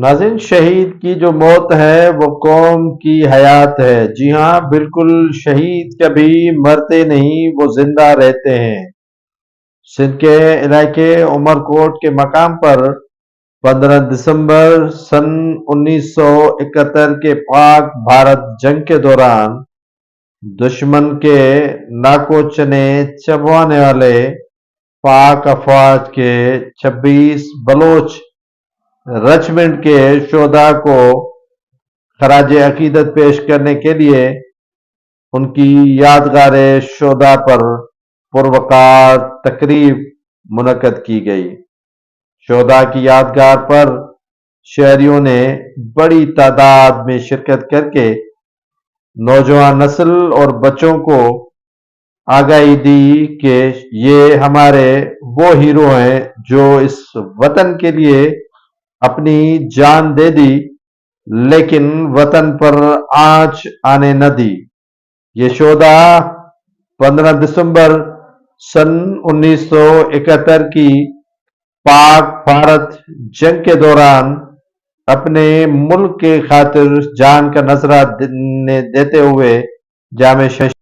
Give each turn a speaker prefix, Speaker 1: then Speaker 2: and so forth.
Speaker 1: ناظرین، شہید کی جو موت ہے وہ قوم کی حیات ہے۔ جی ہاں، بالکل، شہید کبھی مرتے نہیں، وہ زندہ رہتے ہیں۔ سندھ کے علاقے عمر کوٹ کے مقام پر 15 دسمبر سن 1971 کے پاک بھارت جنگ کے دوران دشمن کے ناکوچنے چبوانے والے پاک افواج کے 26 بلوچ رجمنٹ کے شہداء کو خراج عقیدت پیش کرنے کے لیے ان کی یادگار شہداء پر پروقار تقریب منعقد کی گئی۔ شہداء کی یادگار پر شہریوں نے بڑی تعداد میں شرکت کر کے نوجوان نسل اور بچوں کو آگاہی دی کہ یہ ہمارے وہ ہیرو ہیں جو اس وطن کے لیے اپنی جان دے دی، لیکن وطن پر آنچ آنے نہ دی۔ یہ شہداء 15 دسمبر سن 1971 کی پاک بھارت جنگ کے دوران اپنے ملک کے خاطر جان کا نذرانہ دیتے ہوئے جامِ